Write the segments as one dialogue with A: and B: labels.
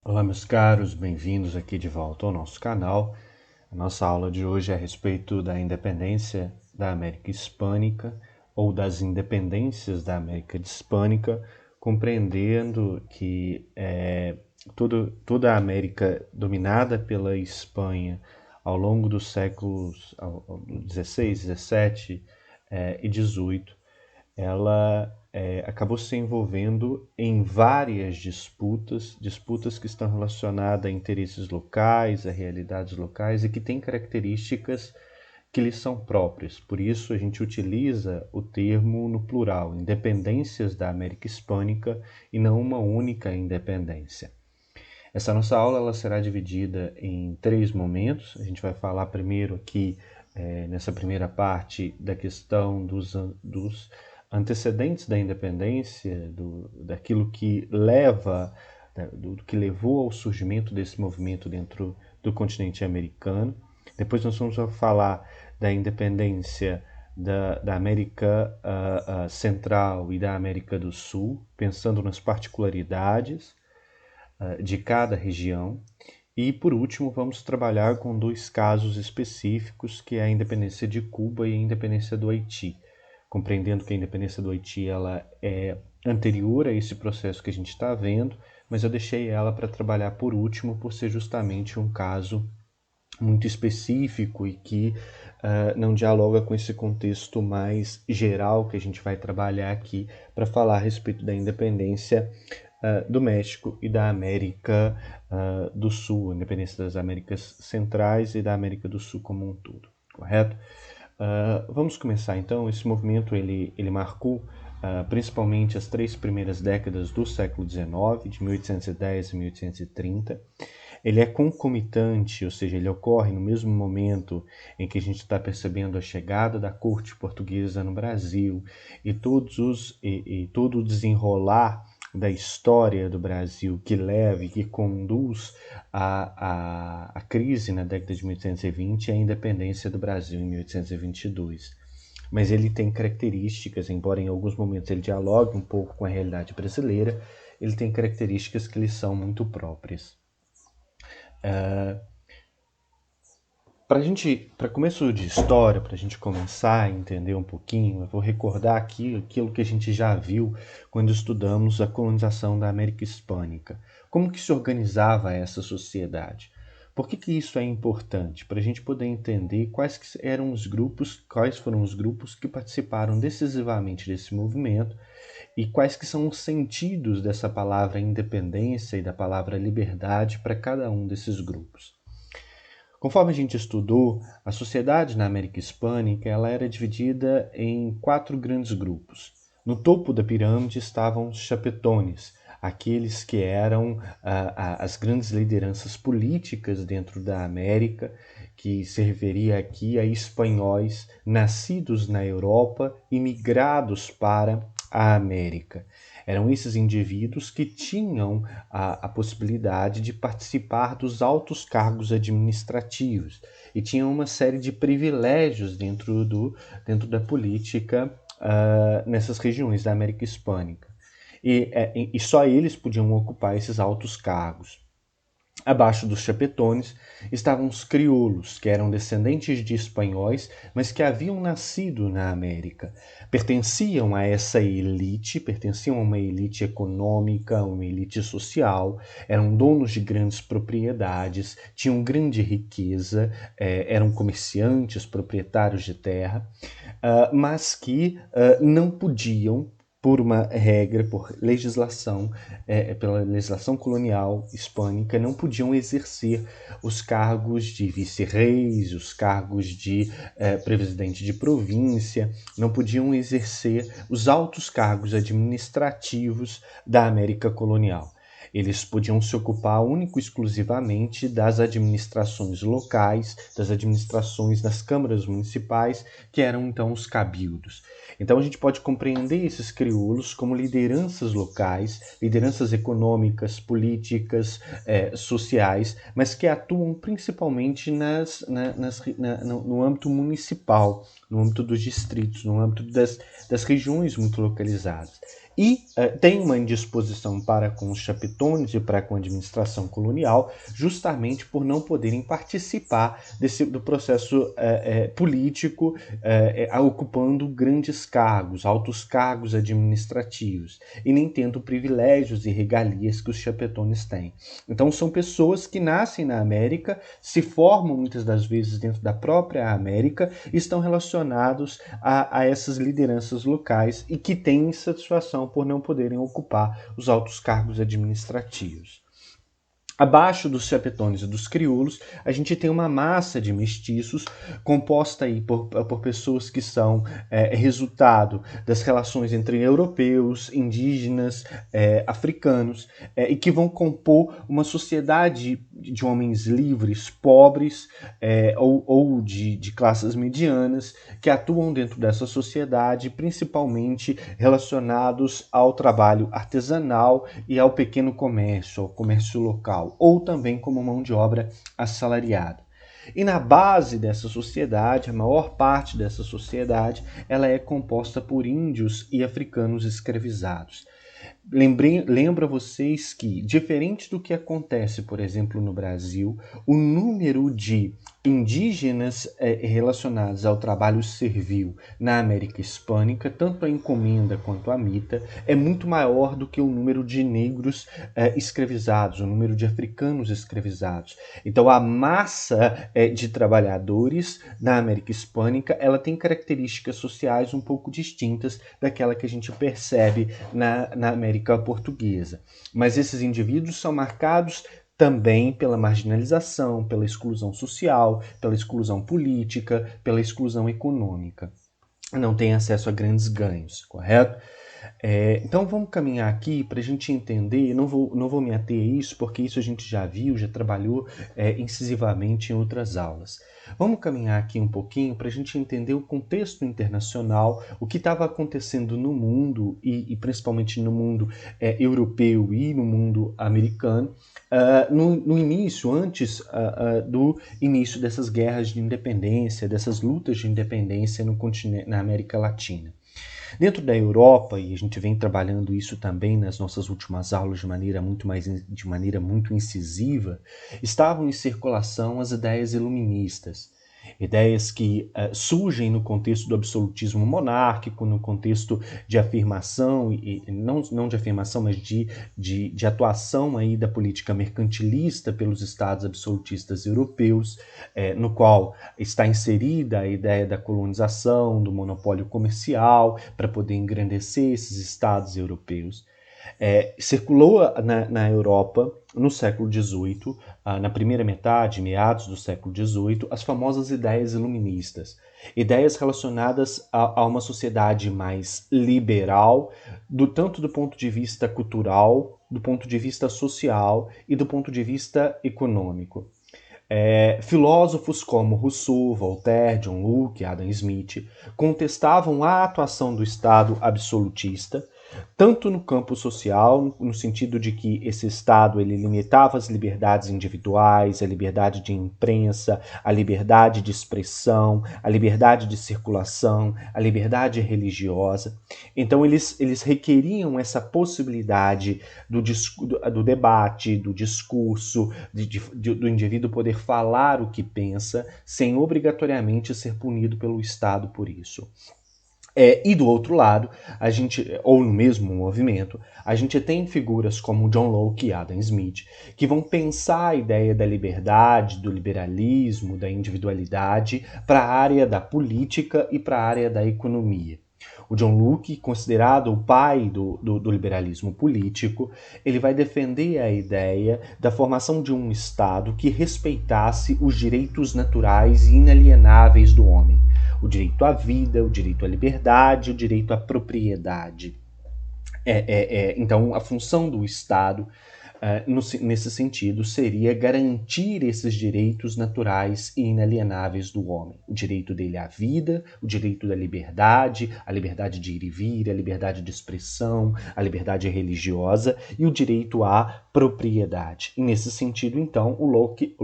A: Olá, meus caros, bem-vindos aqui de volta ao nosso canal. A nossa aula de hoje é a respeito da independência da América Hispânica ou das independências da América Hispânica, compreendendo que toda a América dominada pela Espanha ao longo dos séculos XVI, XVII e XVIII, ela acabou se envolvendo em várias disputas que estão relacionadas a interesses locais, a realidades locais e que têm características que lhes são próprias. Por isso a gente utiliza o termo no plural, independências da América Hispânica e não uma única independência. Essa nossa aula ela será dividida em 3 momentos. A gente vai falar primeiro aqui, nessa primeira parte, da questão dos antecedentes da independência, daquilo que do que levou ao surgimento desse movimento dentro do continente americano. Depois nós vamos falar da independência da América Central e da América do Sul, pensando nas particularidades de cada região. E, por último, vamos trabalhar com 2 casos específicos, que é a independência de Cuba e a independência do Haiti, compreendendo que a independência do Haiti ela é anterior a esse processo que a gente está vendo, mas eu deixei ela para trabalhar por último, por ser justamente um caso muito específico e que não dialoga com esse contexto mais geral que a gente vai trabalhar aqui para falar a respeito da independência do México e da América do Sul, a independência das Américas Centrais e da América do Sul como um todo, correto? Vamos começar então. Esse movimento ele marcou principalmente as 3 primeiras décadas do século XIX, de 1810 a 1830. Ele é concomitante, ou seja, ele ocorre no mesmo momento em que a gente está percebendo a chegada da corte portuguesa no Brasil e todo o desenrolar da história do Brasil que leva e que conduz à crise na década de 1820 e à independência do Brasil em 1822. Mas ele tem características, embora em alguns momentos ele dialogue um pouco com a realidade brasileira, ele tem características que lhe são muito próprias. Para começo de história, para a gente começar a entender um pouquinho, eu vou recordar aqui aquilo que a gente já viu quando estudamos a colonização da América Hispânica. Como que se organizava essa sociedade? Por que isso é importante? Para a gente poder entender quais foram os grupos que participaram decisivamente desse movimento e quais que são os sentidos dessa palavra independência e da palavra liberdade para cada um desses grupos. Conforme a gente estudou, a sociedade na América Hispânica ela era dividida em 4 grandes grupos. No topo da pirâmide estavam os chapetones, aqueles que eram as grandes lideranças políticas dentro da América, que se referia aqui a espanhóis nascidos na Europa e migrados para a América. Eram esses indivíduos que tinham a possibilidade de participar dos altos cargos administrativos e tinham uma série de privilégios dentro da política nessas regiões da América Hispânica. E só eles podiam ocupar esses altos cargos. Abaixo dos chapetones estavam os crioulos, que eram descendentes de espanhóis, mas que haviam nascido na América. Pertenciam a essa elite, pertenciam a uma elite econômica, uma elite social, eram donos de grandes propriedades, tinham grande riqueza, eram comerciantes, proprietários de terra, mas que não podiam, por uma regra, por legislação, pela legislação colonial hispânica, não podiam exercer os cargos de vice-reis, os cargos de presidente de província, não podiam exercer os altos cargos administrativos da América colonial. Eles podiam se ocupar único e exclusivamente das administrações locais, das administrações das câmaras municipais, que eram então os cabildos. Então a gente pode compreender esses crioulos como lideranças locais, lideranças econômicas, políticas, sociais, mas que atuam principalmente no âmbito municipal, no âmbito dos distritos, no âmbito das regiões muito localizadas. e tem uma indisposição para com os chapetones e para com a administração colonial, justamente por não poderem participar do processo político, ocupando grandes cargos, altos cargos administrativos, e nem tendo privilégios e regalias que os chapetones têm. Então são pessoas que nascem na América, se formam muitas das vezes dentro da própria América, e estão relacionados a essas lideranças locais e que têm insatisfação por não poderem ocupar os altos cargos administrativos. Abaixo dos chapetones e dos crioulos, a gente tem uma massa de mestiços composta aí por pessoas que são resultado das relações entre europeus, indígenas, africanos, e que vão compor uma sociedade de homens livres, pobres, ou de classes medianas, que atuam dentro dessa sociedade, principalmente relacionados ao trabalho artesanal e ao pequeno comércio, ao comércio local, ou também como mão de obra assalariada. E na base dessa sociedade, a maior parte dessa sociedade, ela é composta por índios e africanos escravizados. Lembro a vocês que, diferente do que acontece, por exemplo, no Brasil, o número de indígenas relacionados ao trabalho servil na América Hispânica, tanto a encomenda quanto a mita, é muito maior do que o número de negros escravizados, o número de africanos escravizados. Então, a massa de trabalhadores na América Hispânica, ela tem características sociais um pouco distintas daquela que a gente percebe na América Portuguesa. Mas esses indivíduos são marcados também pela marginalização, pela exclusão social, pela exclusão política, pela exclusão econômica. Não tem acesso a grandes ganhos, correto? Então vamos caminhar aqui para a gente entender, não vou me ater a isso, porque isso a gente já viu, já trabalhou incisivamente em outras aulas. Vamos caminhar aqui um pouquinho para a gente entender o contexto internacional, o que estava acontecendo no mundo, e principalmente no mundo europeu e no mundo americano, no início, antes do início dessas guerras de independência, dessas lutas de independência no continente, na América Latina. Dentro da Europa, e a gente vem trabalhando isso também nas nossas últimas aulas de maneira muito incisiva, estavam em circulação as ideias iluministas. Ideias que surgem no contexto do absolutismo monárquico, no contexto de afirmação, e não de afirmação, mas de atuação aí da política mercantilista pelos estados absolutistas europeus, no qual está inserida a ideia da colonização, do monopólio comercial, para poder engrandecer esses estados europeus. Circulou na Europa, no século XVIII, na primeira metade, meados do século XVIII, as famosas ideias iluministas. Ideias relacionadas a uma sociedade mais liberal, tanto do ponto de vista cultural, do ponto de vista social e do ponto de vista econômico. Filósofos como Rousseau, Voltaire, John Locke, Adam Smith contestavam a atuação do Estado absolutista, tanto no campo social, no sentido de que esse Estado ele limitava as liberdades individuais, a liberdade de imprensa, a liberdade de expressão, a liberdade de circulação, a liberdade religiosa. Então eles requeriam essa possibilidade do debate, do discurso, do indivíduo poder falar o que pensa, sem obrigatoriamente ser punido pelo Estado por isso. E do outro lado, ou no mesmo movimento, a gente tem figuras como John Locke e Adam Smith, que vão pensar a ideia da liberdade, do liberalismo, da individualidade para a área da política e para a área da economia. O John Locke, considerado o pai do liberalismo político, ele vai defender a ideia da formação de um Estado que respeitasse os direitos naturais e inalienáveis do homem. O direito à vida, o direito à liberdade, o direito à propriedade. Então, a função do Estado, nesse sentido, seria garantir esses direitos naturais e inalienáveis do homem. O direito dele à vida, o direito da liberdade, a liberdade de ir e vir, a liberdade de expressão, a liberdade religiosa e o direito à propriedade. E nesse sentido, então, o Locke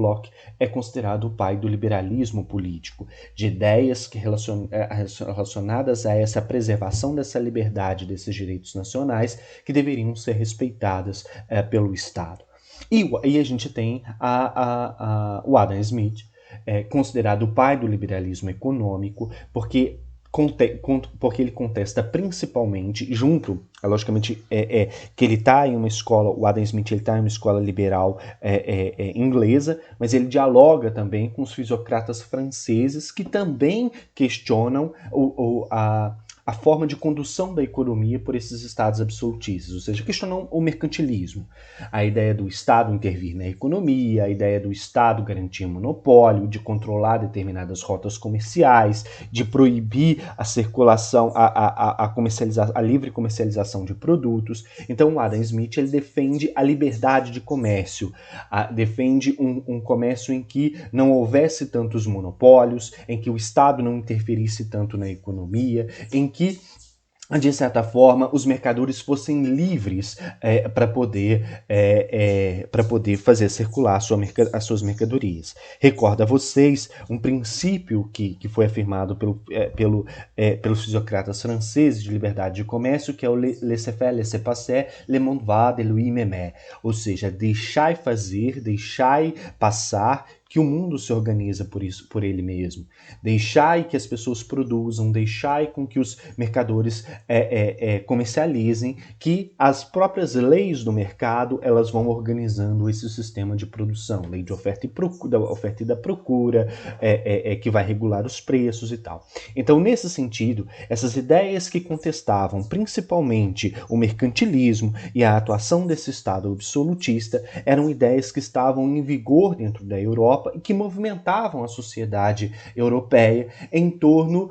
A: é considerado o pai do liberalismo político, de ideias relacionadas a essa preservação dessa liberdade, desses direitos nacionais, que deveriam ser respeitadas pelo Estado. E a gente tem o Adam Smith, considerado o pai do liberalismo econômico, porque ele contesta principalmente, logicamente, que ele está em uma escola, o Adam Smith está em uma escola liberal inglesa, mas ele dialoga também com os fisiocratas franceses, que também questionam a forma de condução da economia por esses estados absolutistas, ou seja, questionam o mercantilismo, a ideia do Estado intervir na economia, a ideia do Estado garantir monopólio, de controlar determinadas rotas comerciais, de proibir a circulação, a livre comercialização de produtos. Então, o Adam Smith ele defende a liberdade de comércio, defende um comércio em que não houvesse tantos monopólios, em que o Estado não interferisse tanto na economia, em que, de certa forma, os mercadores fossem livres para poder fazer circular as suas mercadorias. Recordo a vocês um princípio que foi afirmado pelos fisiocratas franceses de liberdade de comércio, que é o laissez-faire, laissez-passer, le monde va de lui-même, ou seja, deixai fazer, deixai passar, que o mundo se organiza por ele mesmo. Deixai que as pessoas produzam, deixai com que os mercadores comercializem, que as próprias leis do mercado elas vão organizando esse sistema de produção, lei de oferta e da procura, que vai regular os preços e tal. Então, nesse sentido, essas ideias que contestavam principalmente o mercantilismo e a atuação desse Estado absolutista eram ideias que estavam em vigor dentro da Europa e que movimentavam a sociedade europeia em torno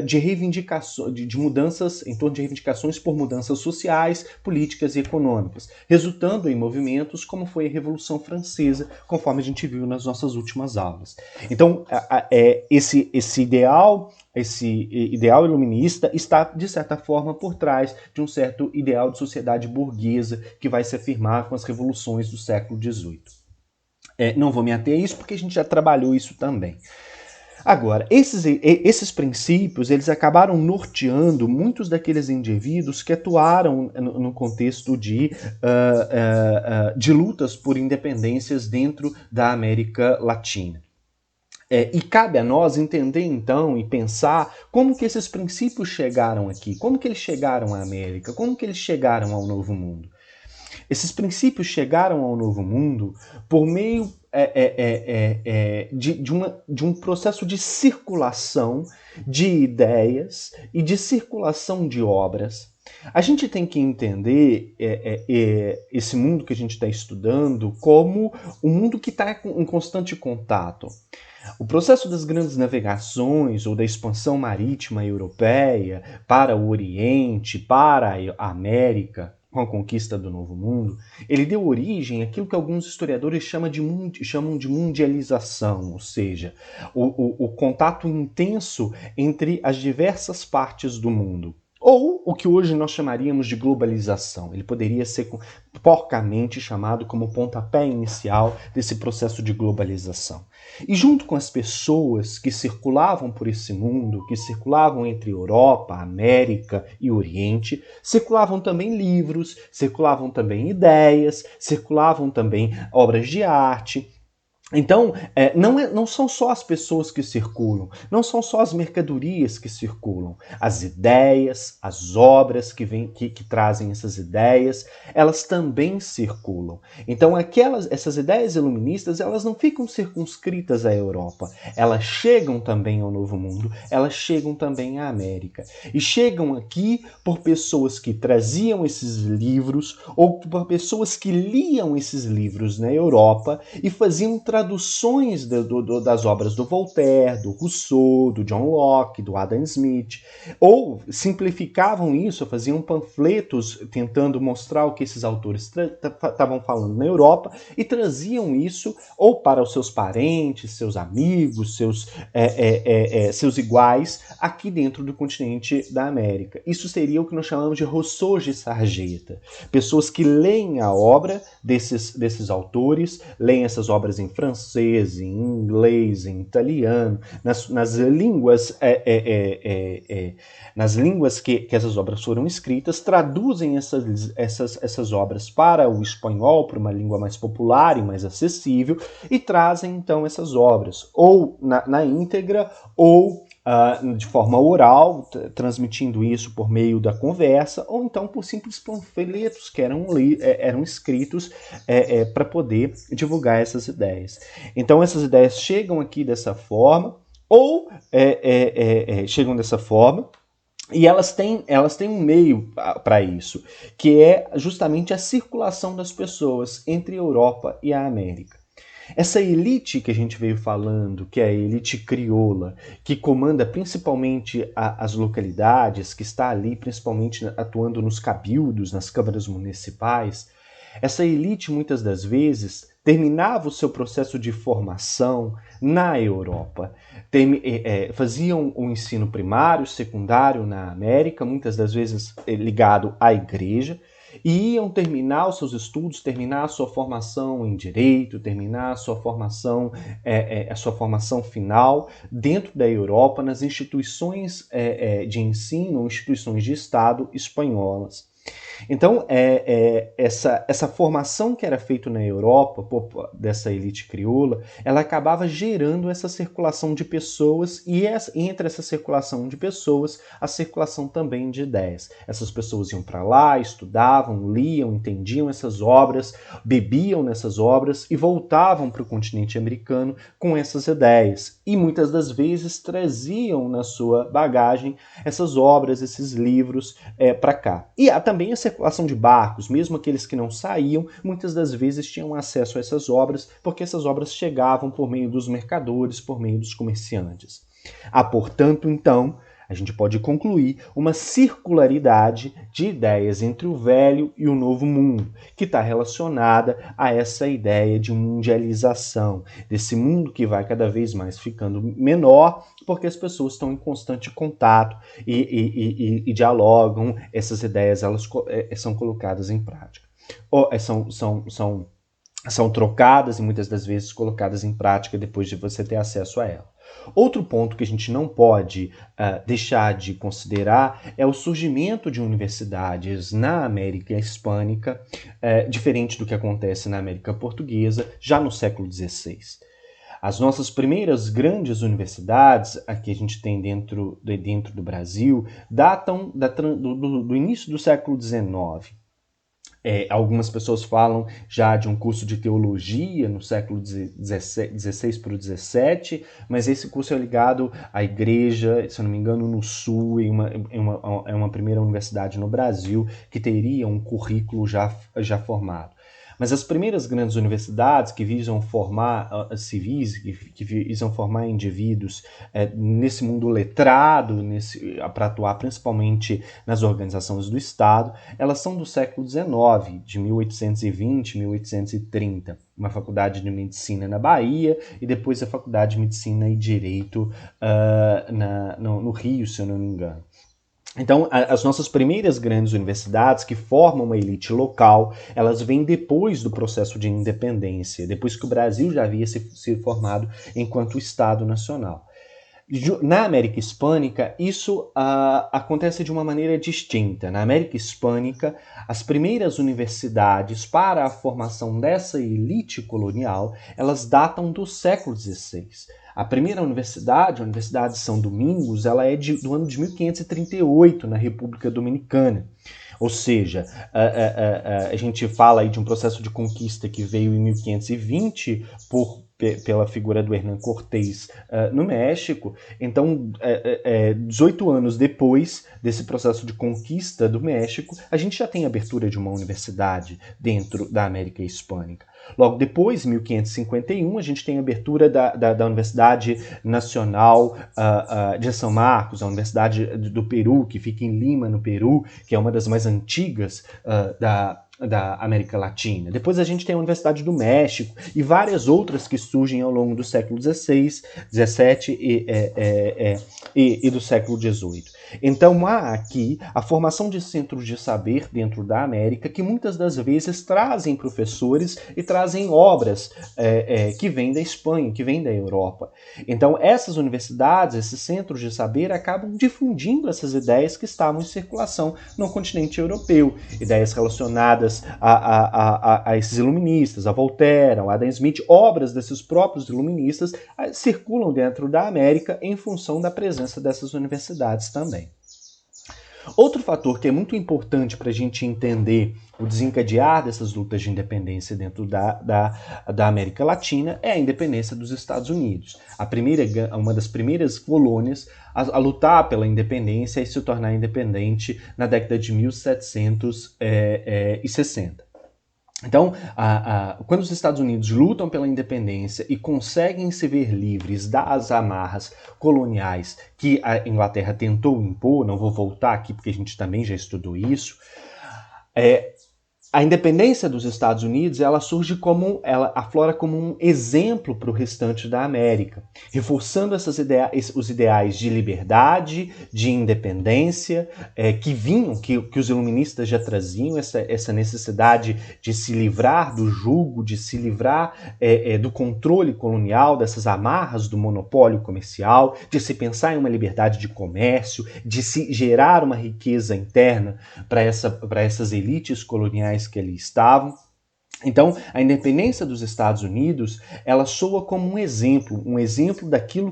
A: de reivindicações, de mudanças, em torno de reivindicações por mudanças sociais, políticas e econômicas, resultando em movimentos como foi a Revolução Francesa, conforme a gente viu nas nossas últimas aulas. Então, esse ideal iluminista está, de certa forma, por trás de um certo ideal de sociedade burguesa que vai se afirmar com as revoluções do século XVIII. Não vou me ater a isso porque a gente já trabalhou isso também. Agora, esses princípios eles acabaram norteando muitos daqueles indivíduos que atuaram no contexto de lutas por independências dentro da América Latina. E cabe a nós entender, então, e pensar como que esses princípios chegaram aqui, como que eles chegaram à América, como que eles chegaram ao Novo Mundo. Esses princípios chegaram ao Novo Mundo por meio de um processo de circulação de ideias e de circulação de obras. A gente tem que entender esse mundo que a gente está estudando como um mundo que está em constante contato. O processo das grandes navegações ou da expansão marítima europeia para o Oriente, para a América, com a conquista do Novo Mundo, ele deu origem àquilo que alguns historiadores chamam de mundialização, ou seja, o contato intenso entre as diversas partes do mundo. Ou o que hoje nós chamaríamos de globalização. Ele poderia ser porcamente chamado como pontapé inicial desse processo de globalização. E junto com as pessoas que circulavam por esse mundo, que circulavam entre Europa, América e Oriente, circulavam também livros, circulavam também ideias, circulavam também obras de arte. Então, não são só as pessoas que circulam, não são só as mercadorias que circulam. As ideias, as obras que trazem essas ideias, elas também circulam. Então, essas ideias iluministas, elas não ficam circunscritas à Europa. Elas chegam também ao Novo Mundo, elas chegam também à América. E chegam aqui por pessoas que traziam esses livros ou por pessoas que liam esses livros na Europa e faziam traduções traduções das obras do Voltaire, do Rousseau, do John Locke, do Adam Smith, ou simplificavam isso, faziam panfletos tentando mostrar o que esses autores estavam falando na Europa e traziam isso ou para os seus parentes, seus amigos, seus iguais aqui dentro do continente da América. Isso seria o que nós chamamos de Rousseau de Sarjeta. Pessoas que leem a obra desses autores, leem essas obras em francês, em inglês, em italiano, nas línguas que essas obras foram escritas, traduzem essas obras para o espanhol, para uma língua mais popular e mais acessível, e trazem então essas obras, ou na íntegra, ou de forma oral, transmitindo isso por meio da conversa, ou então por simples panfletos que eram escritos para poder divulgar essas ideias. Então essas ideias chegam aqui dessa forma, chegam dessa forma, e elas têm um meio para isso, que é justamente a circulação das pessoas entre a Europa e a América. Essa elite que a gente veio falando, que é a elite crioula, que comanda principalmente as localidades, que está ali principalmente atuando nos cabildos, nas câmaras municipais, essa elite muitas das vezes terminava o seu processo de formação na Europa. Faziam o ensino primário, secundário na América, muitas das vezes ligado à igreja, e iam terminar os seus estudos, terminar a sua formação em direito, terminar a sua formação final dentro da Europa, nas instituições de ensino, instituições de Estado espanholas. Então, essa formação que era feita na Europa, dessa elite crioula, ela acabava gerando essa circulação de pessoas e entre essa circulação de pessoas, a circulação também de ideias. Essas pessoas iam para lá, estudavam, liam, entendiam essas obras, bebiam nessas obras e voltavam para o continente americano com essas ideias. E muitas das vezes traziam na sua bagagem essas obras, esses livros para cá. E há também a circulação de barcos, mesmo aqueles que não saíam, muitas das vezes tinham acesso a essas obras, porque essas obras chegavam por meio dos mercadores, por meio dos comerciantes. Há, portanto, então, a gente pode concluir uma circularidade de ideias entre o velho e o novo mundo, que está relacionada a essa ideia de mundialização, desse mundo que vai cada vez mais ficando menor, porque as pessoas estão em constante contato e dialogam, essas ideias elas são colocadas em prática. São trocadas e muitas das vezes colocadas em prática depois de você ter acesso a ela. Outro ponto que a gente não pode deixar de considerar é o surgimento de universidades na América Hispânica, diferente do que acontece na América Portuguesa, já no século XVI. As nossas primeiras grandes universidades, aqui a gente tem dentro do Brasil, datam do início do século XIX. Algumas pessoas falam já de um curso de teologia no século XVI para o XVII, mas esse curso é ligado à igreja, se eu não me engano, no Sul, é uma primeira universidade no Brasil que teria um currículo já formado. Mas as primeiras grandes universidades que visam formar civis, que visam formar indivíduos nesse mundo letrado, para atuar principalmente nas organizações do Estado, elas são do século XIX, de 1820, 1830. Uma faculdade de medicina na Bahia e depois a faculdade de medicina e direito no Rio, se eu não me engano. Então, as nossas primeiras grandes universidades que formam uma elite local, elas vêm depois do processo de independência, depois que o Brasil já havia sido formado enquanto Estado Nacional. Na América Hispânica, isso acontece de uma maneira distinta. Na América Hispânica, as primeiras universidades para a formação dessa elite colonial, elas datam do século XVI. A primeira universidade, a Universidade de São Domingos, ela é do ano de 1538, na República Dominicana. Ou seja, a gente fala aí de um processo de conquista que veio em 1520 pela figura do Hernán Cortés no México. Então, 18 anos depois desse processo de conquista do México, a gente já tem a abertura de uma universidade dentro da América Hispânica. Logo depois, em 1551, a gente tem a abertura da Universidade Nacional de São Marcos, a Universidade do Peru, que fica em Lima, no Peru, que é uma das mais antigas da América Latina. Depois a gente tem a Universidade do México e várias outras que surgem ao longo do século XVI, XVII e do século XVIII. Então há aqui a formação de centros de saber dentro da América que muitas das vezes trazem professores e trazem obras que vêm da Espanha, que vêm da Europa. Então essas universidades, esses centros de saber acabam difundindo essas ideias que estavam em circulação no continente europeu, ideias relacionadas a esses iluministas, a Voltaire, ao Adam Smith, obras desses próprios iluministas circulam dentro da América em função da presença dessas universidades também. Outro fator que é muito importante para a gente entender o desencadear dessas lutas de independência dentro da América Latina é a independência dos Estados Unidos. Uma das primeiras colônias a lutar pela independência e se tornar independente na década de 1760. Então, quando os Estados Unidos lutam pela independência e conseguem se ver livres das amarras coloniais que a Inglaterra tentou impor, não vou voltar aqui porque a gente também já estudou isso, a independência dos Estados Unidos ela aflora como um exemplo para o restante da América, reforçando os ideais de liberdade, de independência, que os iluministas já traziam, essa necessidade de se livrar do jugo, de se livrar do controle colonial, dessas amarras do monopólio comercial, de se pensar em uma liberdade de comércio, de se gerar uma riqueza interna para essas elites coloniais que ali estavam. Então, a independência dos Estados Unidos, ela soa como um exemplo daquilo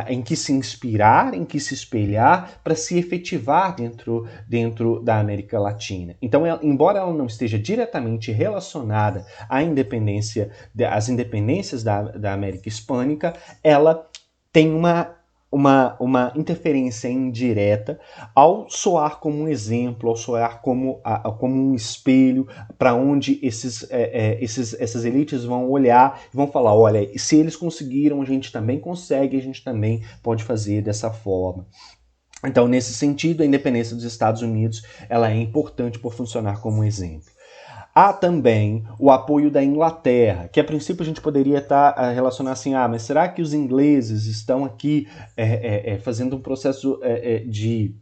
A: em que se inspirar, em que se espelhar para se efetivar dentro da América Latina. Então, embora ela não esteja diretamente relacionada às independências da América Hispânica, ela tem uma interferência indireta ao soar como um exemplo, ao soar como um espelho para onde essas elites vão olhar e vão falar, olha, se eles conseguiram, a gente também consegue, a gente também pode fazer dessa forma. Então, nesse sentido, a independência dos Estados Unidos ela é importante por funcionar como um exemplo. Há também o apoio da Inglaterra, que a princípio a gente poderia relacionar assim, mas será que os ingleses estão aqui fazendo um processo de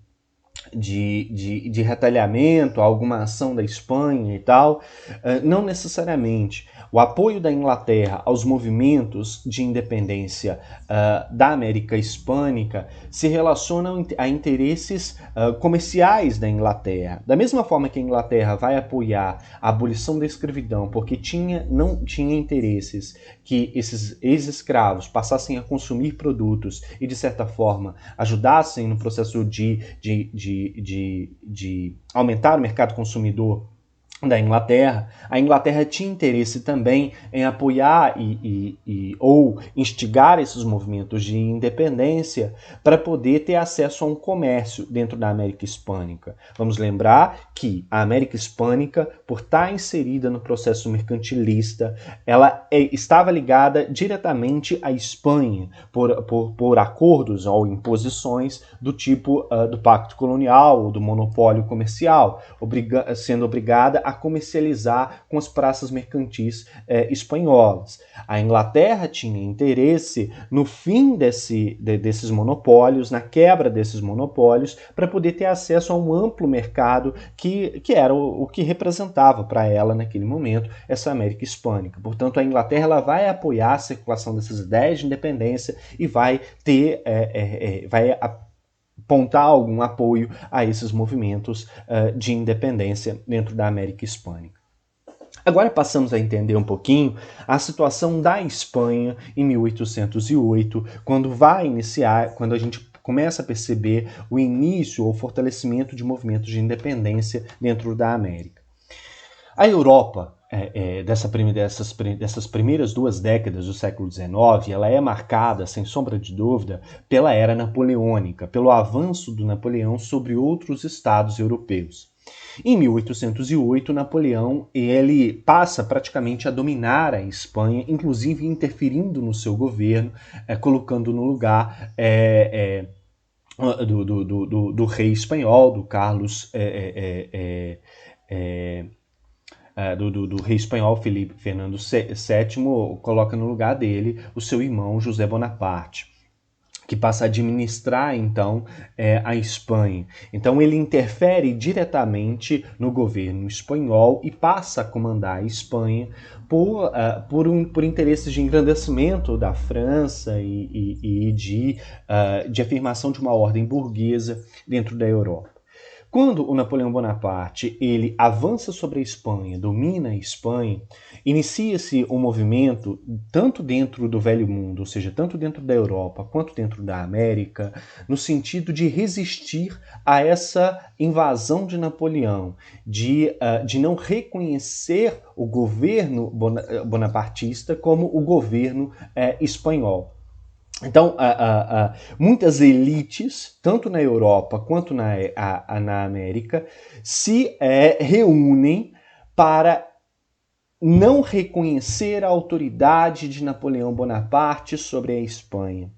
A: retalhamento, alguma ação da Espanha e tal? Não necessariamente. O apoio da Inglaterra aos movimentos de independência da América Hispânica se relacionam a interesses comerciais da Inglaterra. Da mesma forma que a Inglaterra vai apoiar a abolição da escravidão porque não tinha interesses que esses ex-escravos passassem a consumir produtos e, de certa forma, ajudassem no processo de aumentar o mercado consumidor da Inglaterra, a Inglaterra tinha interesse também em apoiar ou instigar esses movimentos de independência para poder ter acesso a um comércio dentro da América Hispânica. Vamos lembrar que a América Hispânica, por estar inserida no processo mercantilista, ela estava ligada diretamente à Espanha por acordos ou imposições do tipo do Pacto Colonial ou do monopólio comercial, sendo obrigada a comercializar com as praças mercantis espanholas. A Inglaterra tinha interesse no fim desses monopólios, na quebra desses monopólios, para poder ter acesso a um amplo mercado que era o que representava para ela naquele momento essa América Hispânica. Portanto, a Inglaterra ela vai apoiar a circulação dessas ideias de independência e vai apontar algum apoio a esses movimentos de independência dentro da América Hispânica. Agora passamos a entender um pouquinho a situação da Espanha em 1808, quando a gente começa a perceber o início ou fortalecimento de movimentos de independência dentro da América. A Europa dessas primeiras 2 décadas do século XIX, ela é marcada, sem sombra de dúvida, pela era napoleônica, pelo avanço do Napoleão sobre outros estados europeus. Em 1808, Napoleão ele passa praticamente a dominar a Espanha, inclusive interferindo no seu governo, colocando no lugar do rei espanhol, do Carlos do rei espanhol Felipe Fernando VII, coloca no lugar dele o seu irmão José Bonaparte, que passa a administrar, então, a Espanha. Então, ele interfere diretamente no governo espanhol e passa a comandar a Espanha por interesses de engrandecimento da França e de afirmação de uma ordem burguesa dentro da Europa. Quando o Napoleão Bonaparte ele avança sobre a Espanha, domina a Espanha, inicia-se um movimento tanto dentro do Velho Mundo, ou seja, tanto dentro da Europa quanto dentro da América, no sentido de resistir a essa invasão de Napoleão, de não reconhecer o governo bonapartista como o governo espanhol. Então, muitas elites, tanto na Europa quanto na América, se reúnem para não reconhecer a autoridade de Napoleão Bonaparte sobre a Espanha.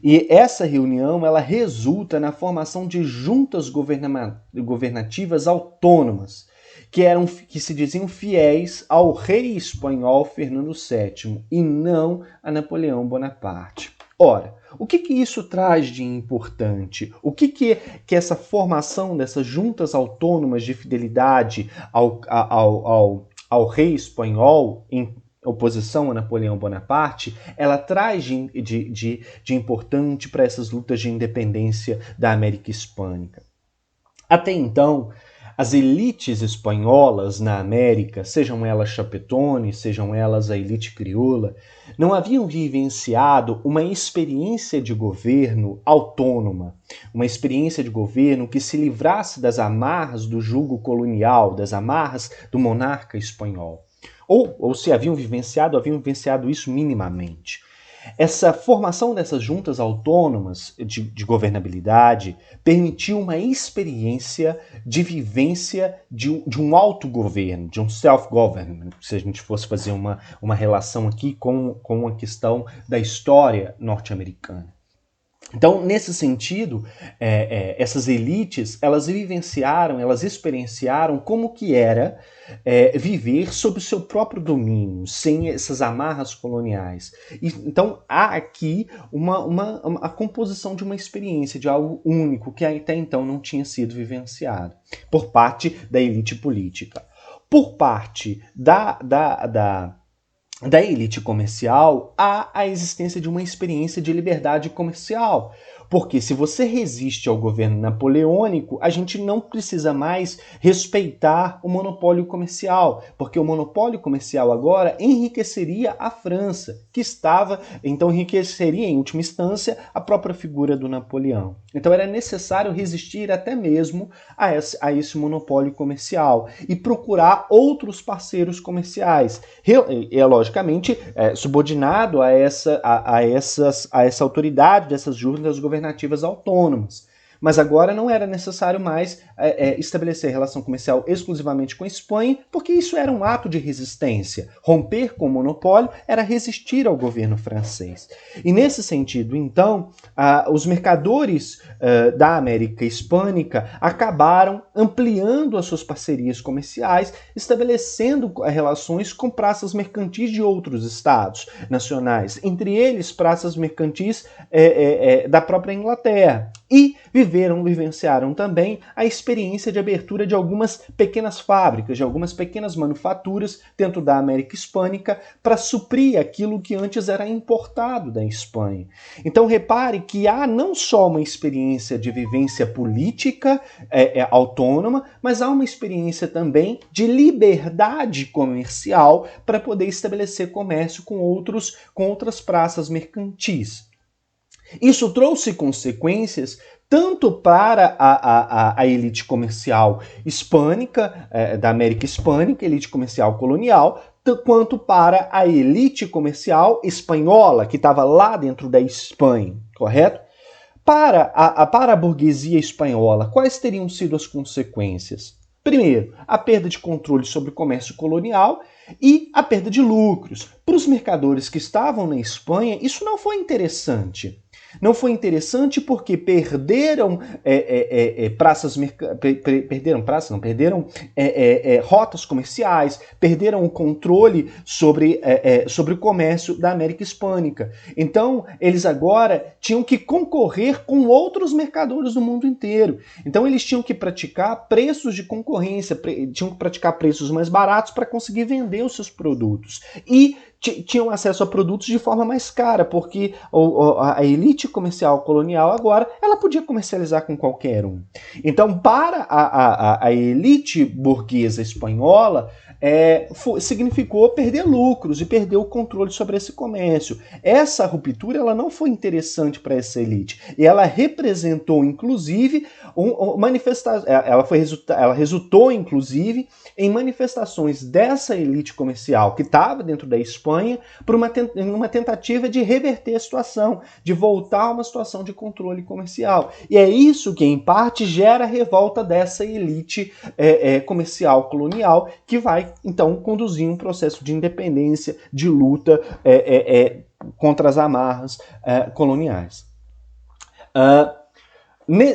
A: E essa reunião ela resulta na formação de juntas governativas autônomas, que se diziam fiéis ao rei espanhol Fernando VII e não a Napoleão Bonaparte. Ora, o que isso traz de importante? O que essa formação dessas juntas autônomas de fidelidade ao rei espanhol, em oposição a Napoleão Bonaparte, ela traz de importante para essas lutas de independência da América Hispânica? Até então, as elites espanholas na América, sejam elas chapetones, sejam elas a elite crioula, não haviam vivenciado uma experiência de governo autônoma, uma experiência de governo que se livrasse das amarras do jugo colonial, das amarras do monarca espanhol. Ou se haviam vivenciado isso minimamente. Essa formação dessas juntas autônomas de governabilidade permitiu uma experiência de vivência de um autogoverno, de um self-government, se a gente fosse fazer uma relação aqui com a questão da história norte-americana. Então, nesse sentido, essas elites, elas vivenciaram, elas experienciaram como que era viver sob o seu próprio domínio, sem essas amarras coloniais. Então, há aqui a composição de uma experiência, de algo único, que até então não tinha sido vivenciado, por parte da elite política. Por parte da elite comercial, há a existência de uma experiência de liberdade comercial. Porque se você resiste ao governo napoleônico, a gente não precisa mais respeitar o monopólio comercial, porque o monopólio comercial agora enriqueceria a França, então enriqueceria em última instância a própria figura do Napoleão. Então era necessário resistir até mesmo a esse monopólio comercial e procurar outros parceiros comerciais. Logicamente, subordinado a essa autoridade dessas juntas governativas autônomas. Mas agora não era necessário mais estabelecer relação comercial exclusivamente com a Espanha, porque isso era um ato de resistência. Romper com o monopólio era resistir ao governo francês. E nesse sentido, então, os mercadores da América Hispânica acabaram ampliando as suas parcerias comerciais, estabelecendo relações com praças mercantis de outros estados nacionais, entre eles praças mercantis da própria Inglaterra. E vivenciaram também a experiência de abertura de algumas pequenas fábricas, de algumas pequenas manufaturas dentro da América Hispânica para suprir aquilo que antes era importado da Espanha. Então repare que há não só uma experiência de vivência política autônoma, mas há uma experiência também de liberdade comercial para poder estabelecer comércio com outras praças mercantis. Isso trouxe consequências tanto para a elite comercial hispânica, da América Hispânica, elite comercial colonial, quanto para a elite comercial espanhola, que estava lá dentro da Espanha, correto? Para a burguesia espanhola, quais teriam sido as consequências? Primeiro, a perda de controle sobre o comércio colonial e a perda de lucros. Para os mercadores que estavam na Espanha, isso não foi interessante. Não foi interessante porque perderam rotas comerciais, perderam o controle sobre o comércio da América Hispânica. Então, eles agora tinham que concorrer com outros mercadores do mundo inteiro. Então, eles tinham que praticar preços de concorrência, tinham que praticar preços mais baratos para conseguir vender os seus produtos. E tinham acesso a produtos de forma mais cara, porque a elite comercial colonial agora, ela podia comercializar com qualquer um. Então, para a elite burguesa espanhola, significou perder lucros e perder o controle sobre esse comércio. Essa ruptura ela não foi interessante para essa elite. E ela representou, inclusive, ela resultou, inclusive, em manifestações dessa elite comercial que estava dentro da Espanha por uma tentativa de reverter a situação, de voltar a uma situação de controle comercial. E é isso que, em parte, gera a revolta dessa elite comercial colonial, que vai, então, conduzir um processo de independência, de luta contra as amarras coloniais.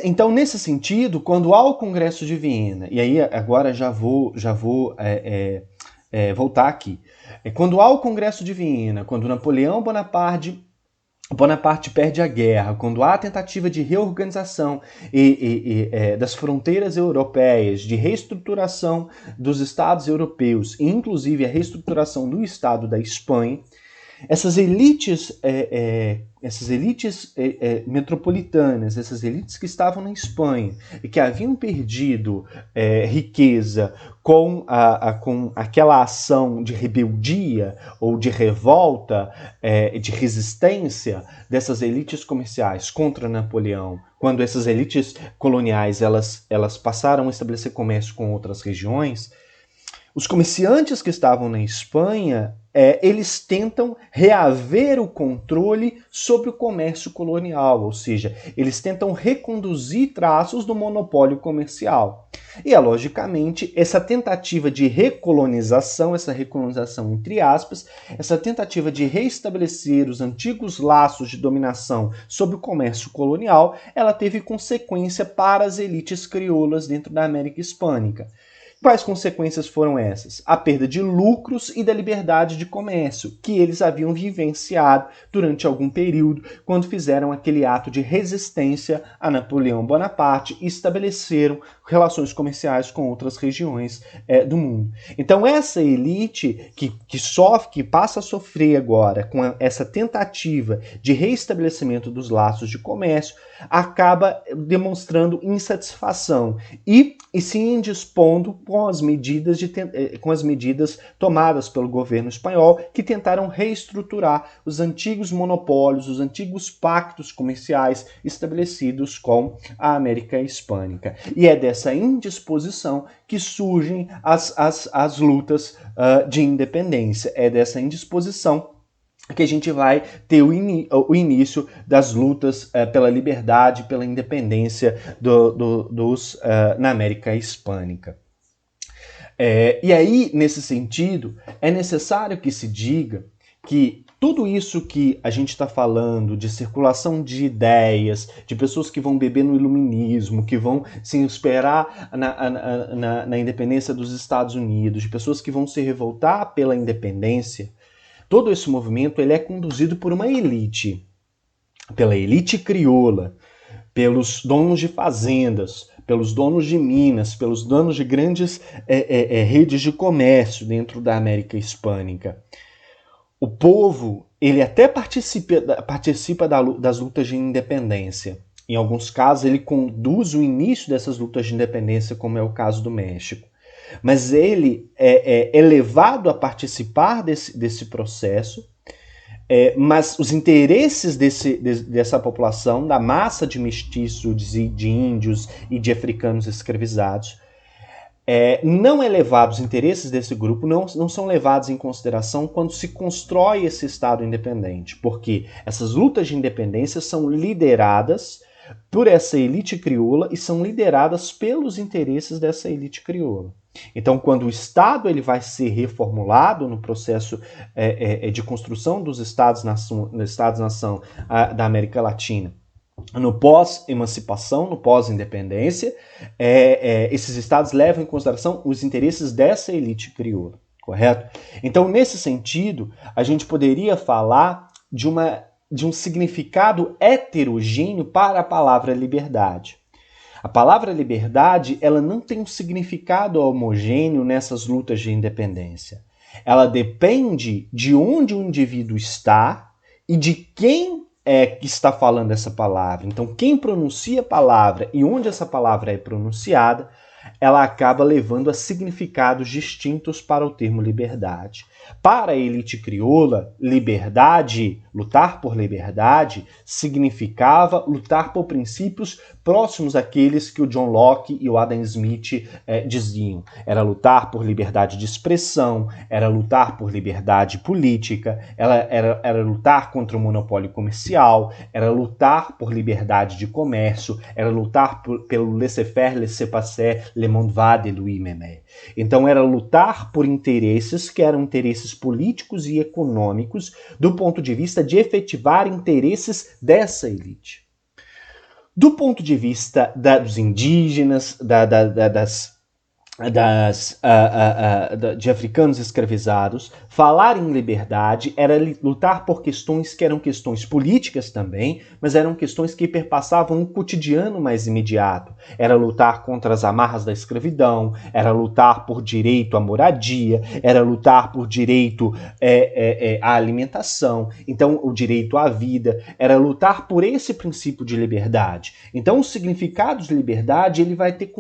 A: Então, nesse sentido, quando há o Congresso de Viena, e aí agora já vou voltar aqui, quando há o Congresso de Viena, quando Napoleão Bonaparte perde a guerra, quando há a tentativa de reorganização das fronteiras europeias, de reestruturação dos estados europeus, e inclusive a reestruturação do Estado da Espanha, essas elites metropolitanas, essas elites que estavam na Espanha e que haviam perdido riqueza com aquela ação de rebeldia ou de revolta, de resistência dessas elites comerciais contra Napoleão, quando essas elites coloniais elas passaram a estabelecer comércio com outras regiões, os comerciantes que estavam na Espanha, eles tentam reaver o controle sobre o comércio colonial, ou seja, eles tentam reconduzir traços do monopólio comercial. E, logicamente, essa tentativa de recolonização, essa recolonização entre aspas, essa tentativa de reestabelecer os antigos laços de dominação sobre o comércio colonial, ela teve consequência para as elites crioulas dentro da América Hispânica. Quais consequências foram essas? A perda de lucros e da liberdade de comércio, que eles haviam vivenciado durante algum período, quando fizeram aquele ato de resistência a Napoleão Bonaparte e estabeleceram relações comerciais com outras regiões do mundo. Então essa elite que passa a sofrer agora com essa tentativa de reestabelecimento dos laços de comércio, acaba demonstrando insatisfação e se indispondo com as medidas tomadas pelo governo espanhol, que tentaram reestruturar os antigos monopólios, os antigos pactos comerciais estabelecidos com a América Hispânica. E é dessa indisposição que surgem as lutas de independência. É dessa indisposição que a gente vai ter o início das lutas pela liberdade, pela independência na América Hispânica. E aí, nesse sentido, é necessário que se diga que tudo isso que a gente está falando de circulação de ideias, de pessoas que vão beber no iluminismo, que vão se esperar na independência dos Estados Unidos, de pessoas que vão se revoltar pela independência, todo esse movimento ele é conduzido por uma elite, pela elite crioula, pelos donos de fazendas, pelos donos de minas, pelos donos de grandes redes de comércio dentro da América Hispânica. O povo, ele até participa das lutas de independência. Em alguns casos, ele conduz o início dessas lutas de independência, como é o caso do México. Mas ele é levado a participar desse processo Mas os interesses dessa população, da massa de mestiços, de índios e de africanos escravizados, não é levado, os interesses desse grupo não são levados em consideração quando se constrói esse Estado independente, porque essas lutas de independência são lideradas por essa elite crioula e são lideradas pelos interesses dessa elite crioula. Então, quando o Estado ele vai ser reformulado no processo de construção dos Estados-nação da América Latina, no pós-emancipação, no pós-independência, esses estados levam em consideração os interesses dessa elite crioula, correto? Então, nesse sentido, a gente poderia falar de um significado heterogêneo para a palavra liberdade. A palavra liberdade, ela não tem um significado homogêneo nessas lutas de independência. Ela depende de onde o indivíduo está e de quem que está falando essa palavra. Então, quem pronuncia a palavra e onde essa palavra é pronunciada, ela acaba levando a significados distintos para o termo liberdade. Para a elite crioula, liberdade, lutar por liberdade, significava lutar por princípios próximos àqueles que o John Locke e o Adam Smith diziam. Era lutar por liberdade de expressão, era lutar por liberdade política, era lutar contra o monopólio comercial, era lutar por liberdade de comércio, era lutar pelo laissez-faire, laissez-passer, le monde va de Louis Mémé. Então era lutar por interesses que eram interesses políticos e econômicos do ponto de vista de efetivar interesses dessa elite. Do ponto de vista dos indígenas, de africanos escravizados, falar em liberdade era lutar por questões que eram questões políticas também, mas eram questões que perpassavam um cotidiano mais imediato. Era lutar contra as amarras da escravidão, era lutar por direito à moradia, era lutar por direito à alimentação, então o direito à vida, era lutar por esse princípio de liberdade. Então o significado de liberdade ele vai ter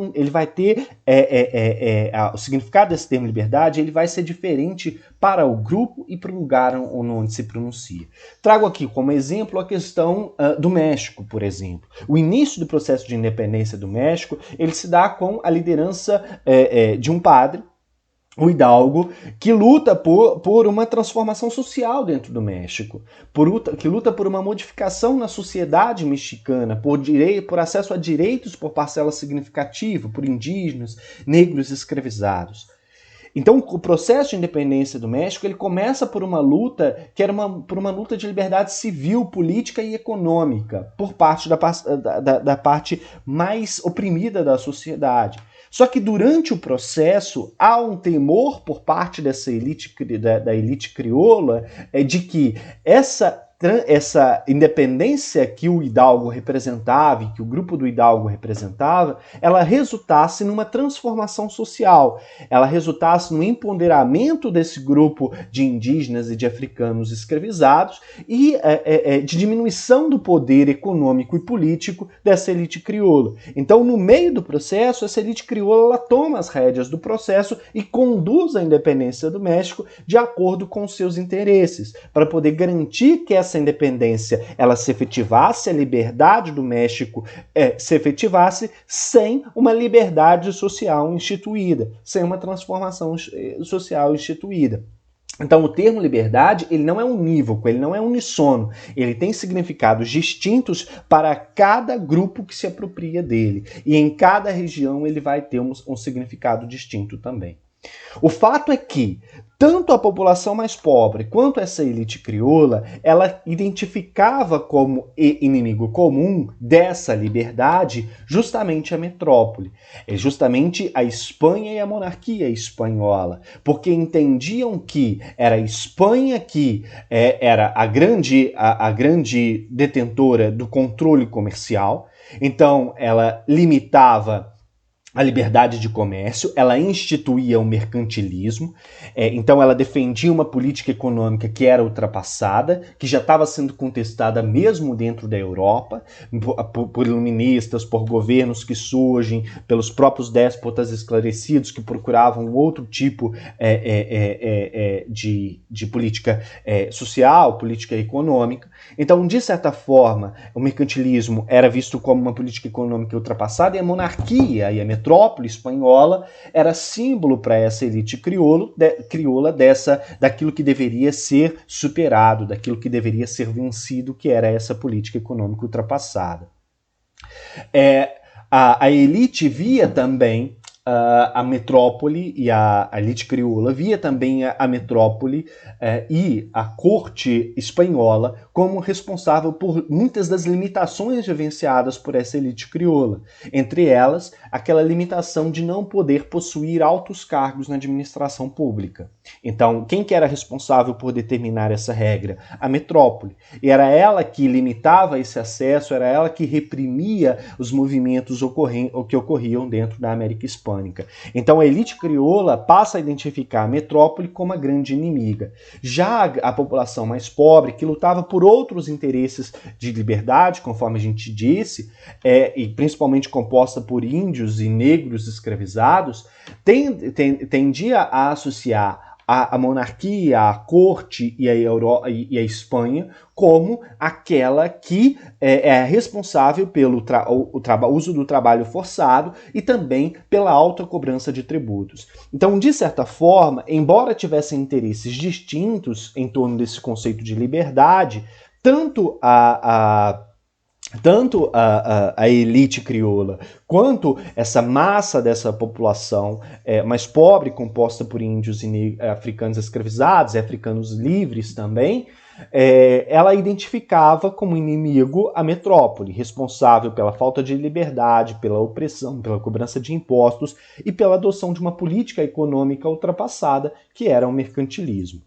A: o significado desse termo liberdade ele vai ser diferente para o grupo e para o lugar onde se pronuncia. Trago aqui como exemplo a questão do México, por exemplo. O início do processo de independência do México ele se dá com a liderança de um padre, o Hidalgo, que luta por uma transformação social dentro do México, que luta por uma modificação na sociedade mexicana, por acesso a direitos por parcela significativa, por indígenas, negros escravizados. Então, o processo de independência do México ele começa por uma luta que era por uma luta de liberdade civil, política e econômica, por parte da parte mais oprimida da sociedade. Só que durante o processo há um temor por parte dessa elite, da elite crioula de que essa independência que o Hidalgo representava e que o grupo do Hidalgo representava, ela resultasse numa transformação social, ela resultasse no empoderamento desse grupo de indígenas e de africanos escravizados e de diminuição do poder econômico e político dessa elite crioula. Então, no meio do processo, essa elite crioula ela toma as rédeas do processo e conduz a independência do México de acordo com seus interesses, para poder garantir que essa independência ela se efetivasse, a liberdade do México se efetivasse sem uma liberdade social instituída, sem uma transformação social instituída. Então, o termo liberdade, ele não é unívoco, ele não é unissono, ele tem significados distintos para cada grupo que se apropria dele, e em cada região ele vai ter um significado distinto também. O fato é que tanto a população mais pobre quanto essa elite crioula, ela identificava como inimigo comum dessa liberdade justamente a metrópole, justamente a Espanha e a monarquia espanhola, porque entendiam que era a Espanha que era a grande detentora do controle comercial, então ela limitava a liberdade de comércio, ela instituía o mercantilismo, então ela defendia uma política econômica que era ultrapassada, que já estava sendo contestada mesmo dentro da Europa, por iluministas, por governos que surgem, pelos próprios déspotas esclarecidos que procuravam outro tipo de política social, política econômica. Então, de certa forma, o mercantilismo era visto como uma política econômica ultrapassada e a monarquia e a metrópole espanhola era símbolo para essa elite crioula daquilo que deveria ser superado, daquilo que deveria ser vencido, que era essa política econômica ultrapassada. A elite via também a metrópole e a elite crioula via também a metrópole e a corte espanhola como responsável por muitas das limitações vivenciadas por essa elite crioula. Entre elas, aquela limitação de não poder possuir altos cargos na administração pública. Então, quem que era responsável por determinar essa regra? A metrópole. E era ela que limitava esse acesso, era ela que reprimia os movimentos que ocorriam dentro da América Hispânica. Então a elite crioula passa a identificar a metrópole como a grande inimiga. Já a população mais pobre, que lutava por outros interesses de liberdade, conforme a gente disse, e principalmente composta por índios e negros escravizados, tendia a associar a monarquia, a corte e a Espanha como aquela que é responsável pelo uso do trabalho forçado e também pela alta cobrança de tributos. Então, de certa forma, embora tivessem interesses distintos em torno desse conceito de liberdade, tanto a elite crioula quanto essa massa dessa população mais pobre, composta por índios e africanos escravizados e africanos livres também, ela identificava como inimigo a metrópole, responsável pela falta de liberdade, pela opressão, pela cobrança de impostos e pela adoção de uma política econômica ultrapassada, que era o mercantilismo.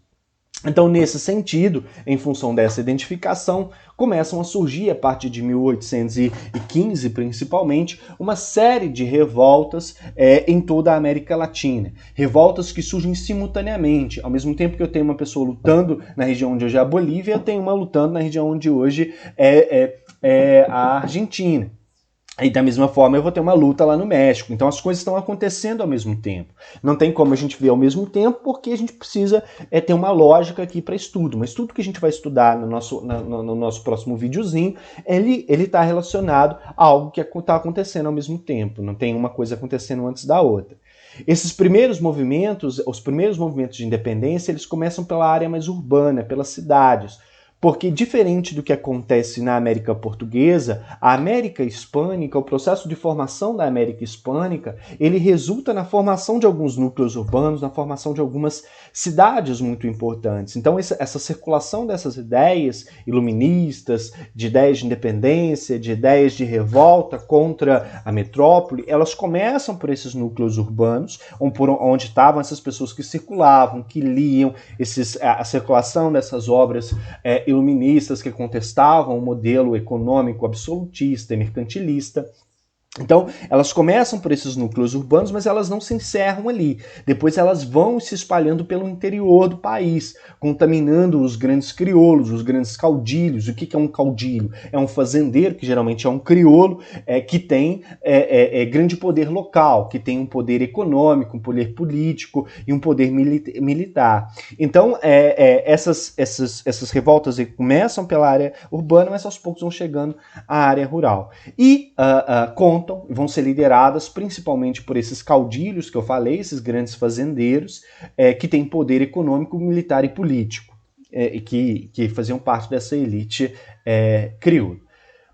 A: Então, nesse sentido, em função dessa identificação, começam a surgir, a partir de 1815 principalmente, uma série de revoltas em toda a América Latina. Revoltas que surgem simultaneamente. Ao mesmo tempo que eu tenho uma pessoa lutando na região onde hoje é a Bolívia, eu tenho uma lutando na região onde hoje é a Argentina. E da mesma forma eu vou ter uma luta lá no México. Então as coisas estão acontecendo ao mesmo tempo. Não tem como a gente ver ao mesmo tempo, porque a gente precisa ter uma lógica aqui para estudo. Mas tudo que a gente vai estudar no nosso próximo videozinho, ele está relacionado a algo que está acontecendo ao mesmo tempo. Não tem uma coisa acontecendo antes da outra. Esses primeiros movimentos, os primeiros movimentos de independência, eles começam pela área mais urbana, pelas cidades. Porque, diferente do que acontece na América Portuguesa, a América Hispânica, o processo de formação da América Hispânica, ele resulta na formação de alguns núcleos urbanos, na formação de algumas cidades muito importantes. Então, essa circulação dessas ideias iluministas, de ideias de independência, de ideias de revolta contra a metrópole, elas começam por esses núcleos urbanos, onde estavam essas pessoas que circulavam, que liam, a circulação dessas obras iluministas que contestavam o modelo econômico absolutista e mercantilista. Então, elas começam por esses núcleos urbanos, mas elas não se encerram ali. Depois elas vão se espalhando pelo interior do país, contaminando os grandes crioulos, os grandes caudilhos. O que é um caudilho? É um fazendeiro, que geralmente é um crioulo, que tem grande poder local, que tem um poder econômico, um poder político e um poder militar. Então, essas revoltas começam pela área urbana, mas aos poucos vão chegando à área rural. E vão ser lideradas principalmente por esses caudilhos que eu falei, esses grandes fazendeiros, que têm poder econômico, militar e político, e que faziam parte dessa elite crioula.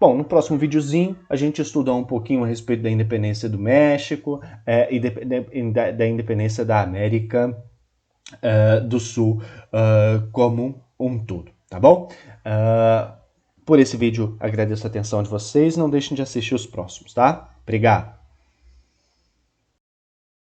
A: Bom, no próximo videozinho a gente estudou um pouquinho a respeito da independência do México e da independência da América do Sul como um todo, tá bom? Por esse vídeo, agradeço a atenção de vocês. Não deixem de assistir os próximos, tá? Obrigado!